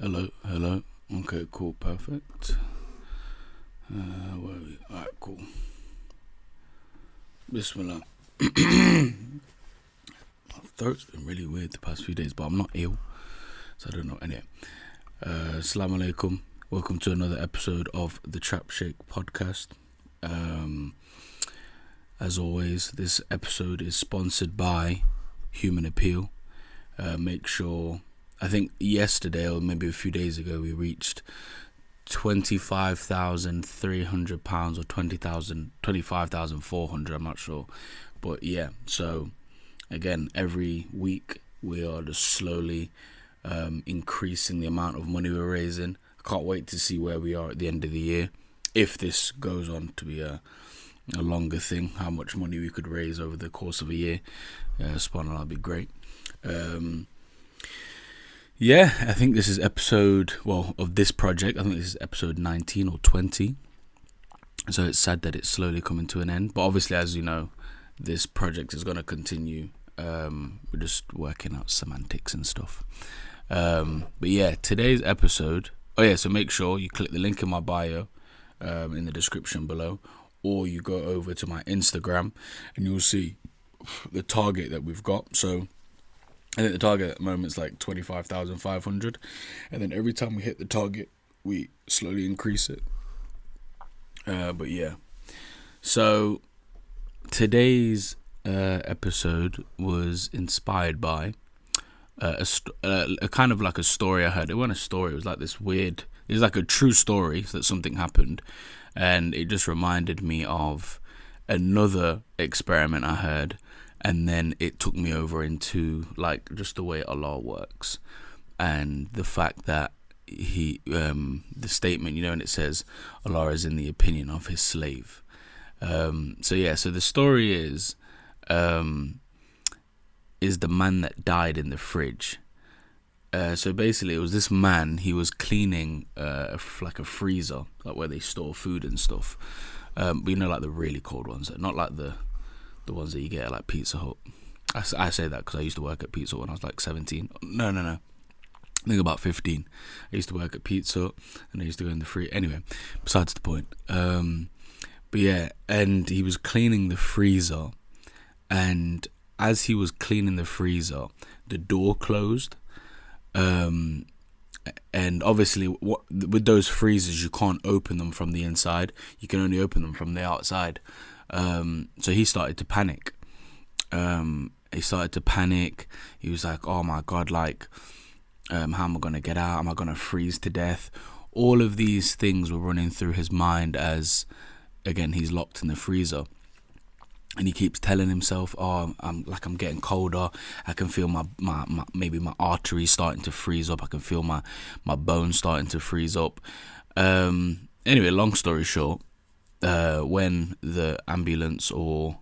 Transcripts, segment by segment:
Hello. Okay, cool, perfect. Where are we? Alright, cool. Bismillah. My throat's been really weird the past few days, but I'm not ill, so I don't know. Anyway, Assalamu alaikum. Welcome to another episode of the Trap Shake podcast. As always, this episode is sponsored by Human Appeal. Make sure, I think yesterday or maybe a few days ago, we reached £25,300 or 25,400. I'm not sure, but yeah. So again, every week we are just slowly increasing the amount of money we're raising. I can't wait to see where we are at the end of the year, if this goes on to be a longer thing, how much money we could raise over the course of a year. SubhanAllah, that'd be great. Yeah, I think this is of this project, I think this is episode 19 or 20. So it's sad that it's slowly coming to an end. But obviously, as you know, this project is going to continue. We're just working out semantics and stuff. But yeah, today's episode. Oh yeah, so make sure you click the link in my bio, in the description below, or you go over to my Instagram and you'll see the target that we've got. So I think the target at the moment is like 25,500, and then every time we hit the target, we slowly increase it. But yeah, so today's episode was inspired by a kind of like a story I heard. It wasn't a story. It was like this weird. It was like a true story that something happened, and it just reminded me of another experiment I heard. And then it took me over into like just the way Allah works, and the fact that the statement, and it says Allah is in the opinion of his slave. So the story is the man that died in the fridge. So basically, it was this man. He was cleaning like a freezer, like where they store food and stuff. But like the really cold ones, not like the ones that you get at like Pizza Hut. I say that because I used to work at Pizza Hut when I was like 17. No. I think about 15. I used to work at Pizza Hut and I used to go in the free. Anyway, besides the point. But yeah, and he was cleaning the freezer, and as he was cleaning the freezer, the door closed. And obviously, with those freezers, you can't open them from the inside. You can only open them from the outside. So he started to panic. He was like, oh my God, like, how am I going to get out? Am I going to freeze to death? All of these things were running through his mind as, again, he's locked in the freezer. And he keeps telling himself, oh, I'm getting colder. I can feel my arteries starting to freeze up. I can feel my bones starting to freeze up. Anyway, long story short, when the ambulance or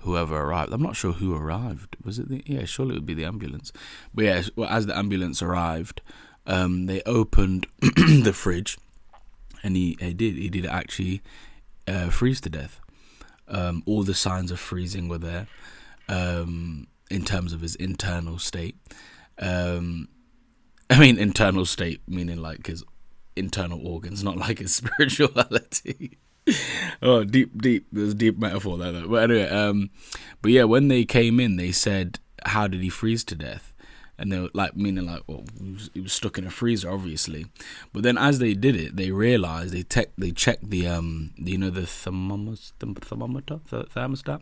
whoever arrived, I'm not sure who arrived. Was it surely it would be the ambulance. But yeah, as the ambulance arrived, they opened the fridge, and he did actually freeze to death. All the signs of freezing were there, in terms of his internal state. Internal state meaning like his internal organs, not like his spirituality. Oh, deep. There's a deep metaphor there, though. But anyway, but yeah, when they came in, they said, "How did he freeze to death?" And they were like, meaning like, well, he was stuck in a freezer, obviously. But then as they did it, they realized they checked the the thermostat.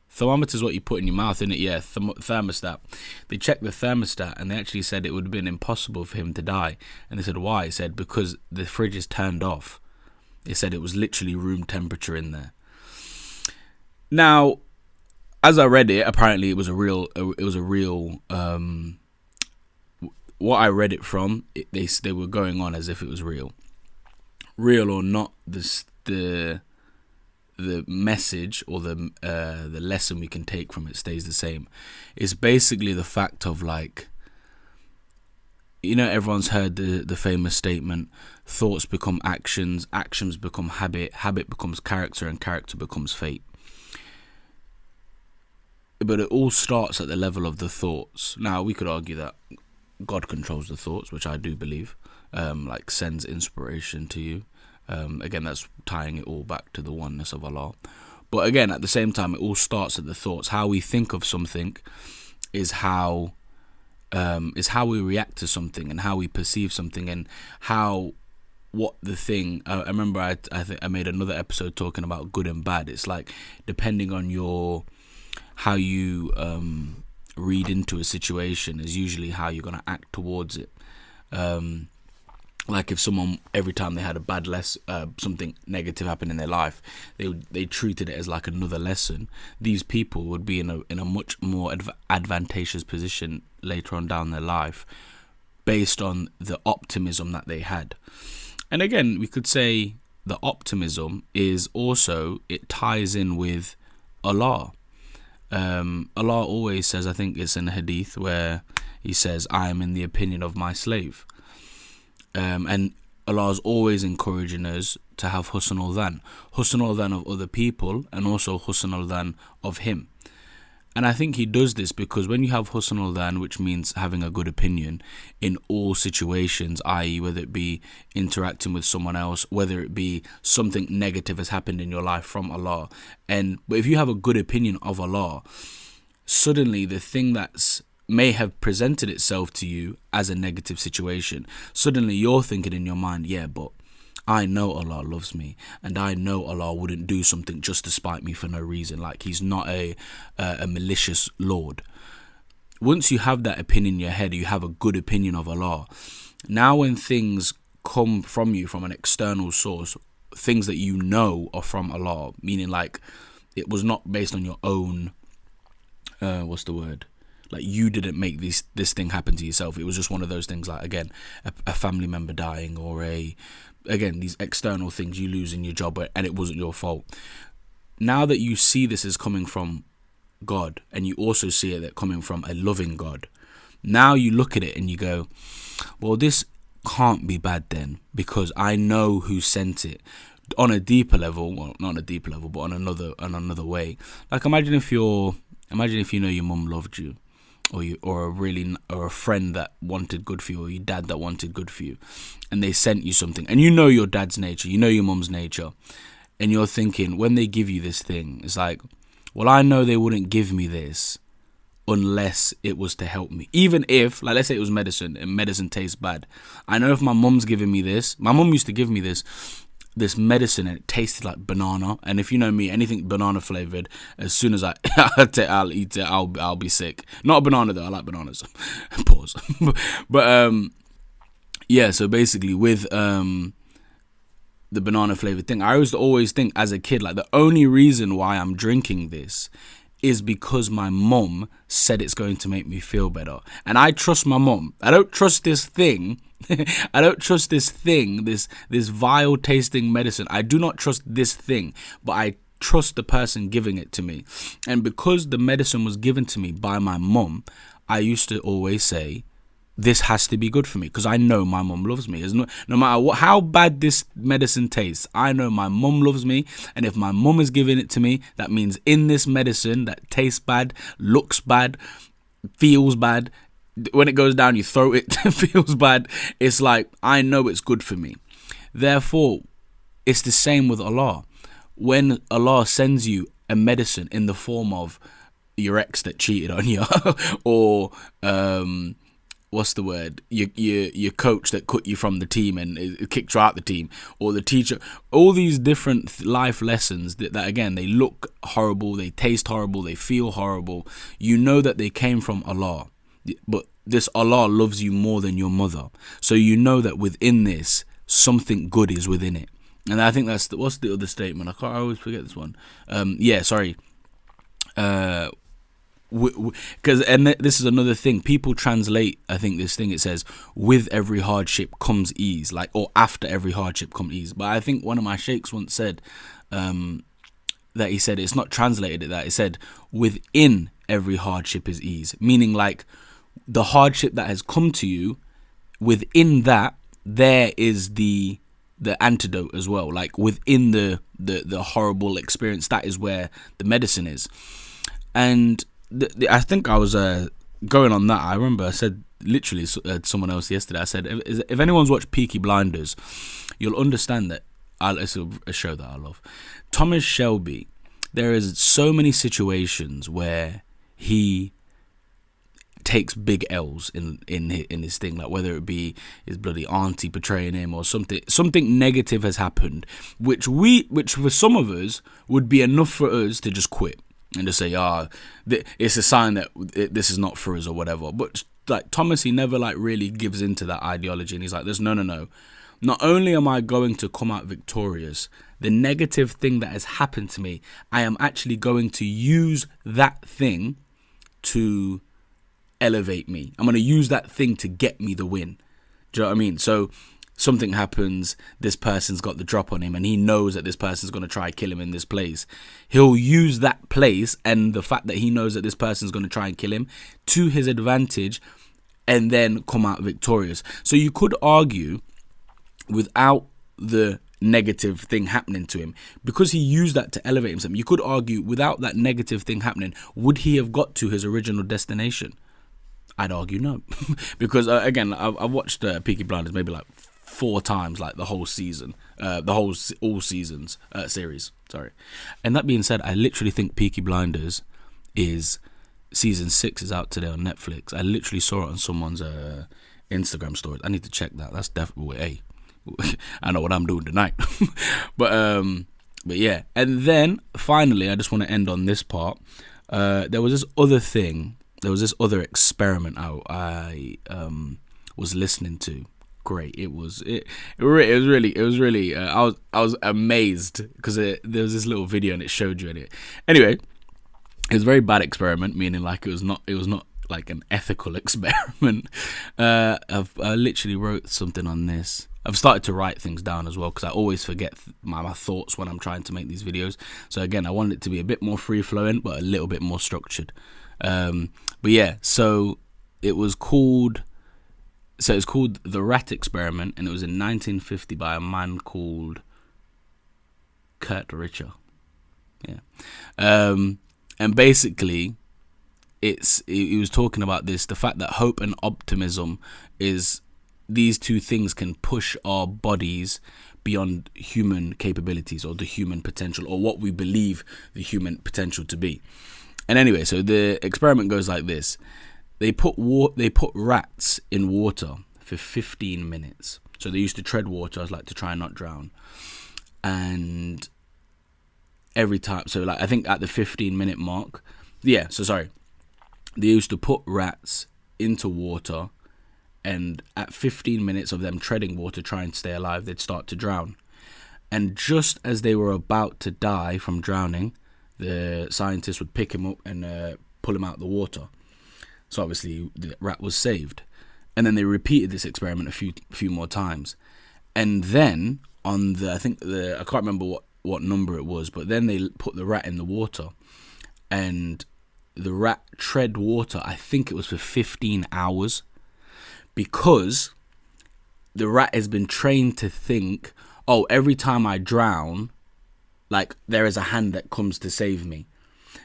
Thermometer is what you put in your mouth, isn't it? Yeah, thermostat. They checked the thermostat, and they actually said it would have been impossible for him to die. And they said, why? He said, because the fridge is turned off. They said it was literally room temperature in there. Now, as I read it, apparently it was a real. What I read it from, they were going on as if it was real or not. The message or the lesson we can take from it stays the same. It's basically the fact of like, everyone's heard the famous statement, thoughts become actions, actions become habit becomes character, and character becomes fate. But it all starts at the level of the thoughts. Now, we could argue that God controls the thoughts, which I do believe, like sends inspiration to you. Again, that's tying it all back to the oneness of Allah. But again, at the same time, it all starts at the thoughts. How we think of something is how we react to something, and how we perceive something, and what the thing. I remember I think I made another episode talking about good and bad. It's like depending on how you read into a situation is usually how you're gonna act towards it. Like if someone, every time they had a bad something negative happen in their life, they treated it as like another lesson. These people would be in a much more advantageous position later on down their life, based on the optimism that they had. And again, we could say the optimism is also, it ties in with Allah. Allah always says, I think it's in a hadith where he says, I am in the opinion of my slave. And Allah is always encouraging us to have husn al-dhan of other people, and also husn al-dhan of him. And I think he does this because when you have husn al-dhan, which means having a good opinion in all situations, i.e. whether it be interacting with someone else, whether it be something negative has happened in your life from Allah, but if you have a good opinion of Allah, suddenly the thing that's may have presented itself to you as a negative situation, suddenly you're thinking in your mind, yeah, but I know Allah loves me, and I know Allah wouldn't do something just to spite me for no reason. Like, he's not a malicious Lord. Once you have that opinion in your head, you have a good opinion of Allah. Now when things come from you from an external source, things that you know are from Allah, meaning like it was not based on your own like you didn't make this thing happen to yourself. It was just one of those things, like, again, a family member dying, or these external things, you losing your job, and it wasn't your fault. Now that you see this as coming from God, and you also see it coming from a loving God, now you look at it and you go, well, this can't be bad then, because I know who sent it. On a deeper level, well, not on a deeper level, but on another way. Like, imagine if you know your mum loved you, or a friend that wanted good for you, or your dad that wanted good for you, and they sent you something, and you know your dad's nature, you know your mum's nature, and you're thinking, when they give you this thing, it's like, well, I know they wouldn't give me this unless it was to help me. Even if, like, let's say it was medicine, and medicine tastes bad, I know if my mum's giving me this, my mum used to give me this medicine, and it tasted like banana, and if you know me, anything banana flavored, as soon as I'll eat it, I'll be sick. Not a banana though, I like bananas. Pause. But yeah, so basically with the banana flavored thing, I always think as a kid, like, the only reason why I'm drinking this is because my mum said it's going to make me feel better, and I trust my mum. I don't trust this thing. I don't trust this thing, this vile tasting medicine. I do not trust this thing, but I trust the person giving it to me. And because the medicine was given to me by my mum, I used to always say, this has to be good for me, because I know my mum loves me. No matter how bad this medicine tastes, I know my mum loves me, and if my mum is giving it to me, that means in this medicine that tastes bad, looks bad, feels bad, when it goes down your throat, it feels bad. It's like, I know it's good for me. Therefore, it's the same with Allah. When Allah sends you a medicine in the form of your ex that cheated on you, or your coach that cut you from the team and kicked you out the team, or the teacher, all these different life lessons that again, they look horrible, they taste horrible, they feel horrible. You know that they came from Allah. But this Allah loves you more than your mother, so you know that within this, something good is within it. And I think what's the other statement? I always forget this one. This is another thing. People translate, I think, this thing. It says, with every hardship comes ease, like, or after every hardship comes ease. But I think one of my sheikhs once said that he said it's not translated that. It said, within every hardship is ease, meaning like, the hardship that has come to you, within that there is the antidote as well. Like, within the horrible experience, that is where the medicine is. And I think I was going on that. I remember I said literally someone else yesterday. I said, if anyone's watched Peaky Blinders, you'll understand that it's a show that I love. Thomas Shelby, there is so many situations where he takes big L's in his thing, like whether it be his bloody auntie betraying him or something negative has happened, which for some of us would be enough for us to just quit and just say, it's a sign that this is not for us or whatever. But like Thomas, he never like really gives into that ideology, and he's like, there's no. Not only am I going to come out victorious, the negative thing that has happened to me, I am actually going to use that thing to elevate me. I'm going to use that thing to get me the win. Do you know what I mean? So something happens, this person's got the drop on him, and he knows that this person's going to try and kill him in this place. He'll use that place and the fact that he knows that this person's going to try and kill him to his advantage, and then come out victorious. So you could argue, without the negative thing happening to him, because he used that to elevate himself, you could argue, without that negative thing happening, would he have got to his original destination? I'd argue no. Because again, I've watched Peaky Blinders maybe like 4 times, like the whole season, all seasons series, sorry. And that being said, I literally think Peaky Blinders is season 6 is out today on Netflix. I literally saw it on someone's Instagram story. I need to check that. That's definitely I know what I'm doing tonight. but yeah. And then finally, I just want to end on this part. There was this other thing. There was this other experiment I was listening to. Great. It was really. I was amazed because there was this little video and it showed you in it. Anyway, it was a very bad experiment, meaning like it was not like an ethical experiment. I literally wrote something on this. I've started to write things down as well, because I always forget my thoughts when I'm trying to make these videos. So again, I wanted it to be a bit more free flowing, but a little bit more structured. But yeah, so it was called the Rat Experiment, and it was in 1950 by a man called Kurt Richer. Yeah. And basically, he was talking about the fact that hope and optimism is, these two things can push our bodies beyond human capabilities, or the human potential, or what we believe the human potential to be. And anyway, so the experiment goes like this. They put rats in water for 15 minutes. So they used to tread water, like to try and not drown. And every time, so like I think at the 15-minute mark, they used to put rats into water, and at 15 minutes of them treading water trying to stay alive, they'd start to drown. And just as they were about to die from drowning, the scientists would pick him up and pull him out of the water. So obviously the rat was saved. And then they repeated this experiment a few more times. And then on I can't remember what number it was, but then they put the rat in the water, and the rat tread water, I think it was for 15 hours, because the rat has been trained to think, oh, every time I drown, like there is a hand that comes to save me.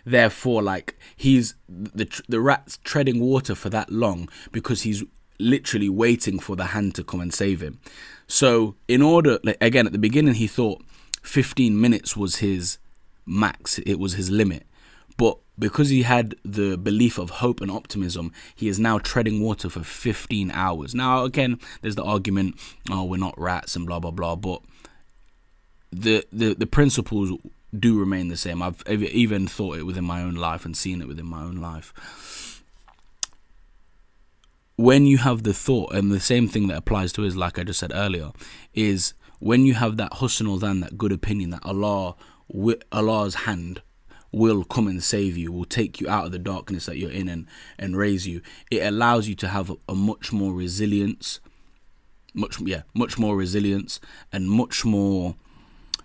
Therefore, like he's the rat's treading water for that long because he's literally waiting for the hand to come and save him. So in order, like, again, at the beginning he thought 15 minutes was his max, it was his limit. But because he had the belief of hope and optimism, he is now treading water for 15 hours. Now, again, there's the argument, oh, we're not rats and blah, blah, blah. But the principles do remain the same. I've even thought it within my own life and seen it within my own life. When you have the thought, and the same thing that applies to us, like I just said earlier, is when you have that husn or dhan, that good opinion that Allah's hand will come and save you, will take you out of the darkness that you're in and raise you. It allows you to have a much more resilience, much more resilience, and much more,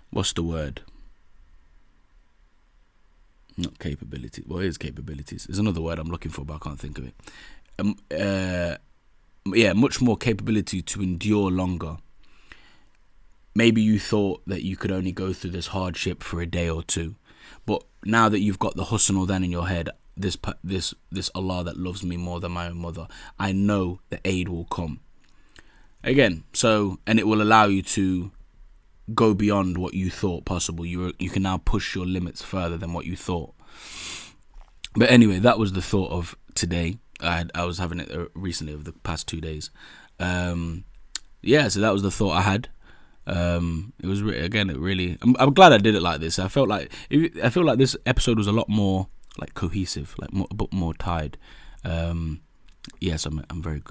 what's the word? Not capability. Well, it is capabilities. There's another word I'm looking for, but I can't think of it. Much more capability to endure longer. Maybe you thought that you could only go through this hardship for a day or two, but now that you've got the husn or dhan in your head, this Allah that loves me more than my own mother. I know the aid will come again. So, and it will allow you to go beyond what you thought possible. You can now push your limits further than what you thought. But anyway, that was the thought of today. I was having it recently over the past 2 days. So that was the thought I had. It was I'm glad I did it like this. I feel like this episode was a lot more like cohesive, like a bit more tied. Yes, I'm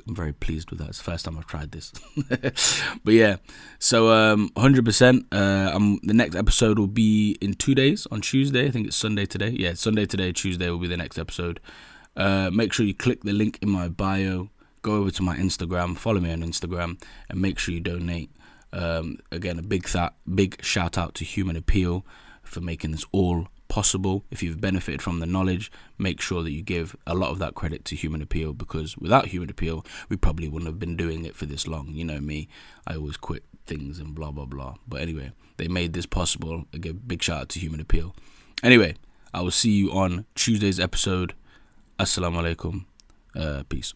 very pleased with that. It's the first time I've tried this. But yeah, so 100%. The next episode will be in 2 days on Tuesday. I think it's Sunday today. Yeah, Sunday today. Tuesday will be the next episode. Make sure you click the link in my bio. Go over to my Instagram. Follow me on Instagram, and make sure you donate. Again, a big shout out to Human Appeal for making this all possible. If you've benefited from the knowledge, make sure that you give a lot of that credit to Human Appeal, because without Human Appeal, we probably wouldn't have been doing it for this long. You know me, I always quit things and blah blah blah. But anyway, they made this possible. I give a big shout out to Human Appeal. Anyway, I will see you on Tuesday's episode. Assalamu alaikum. Peace.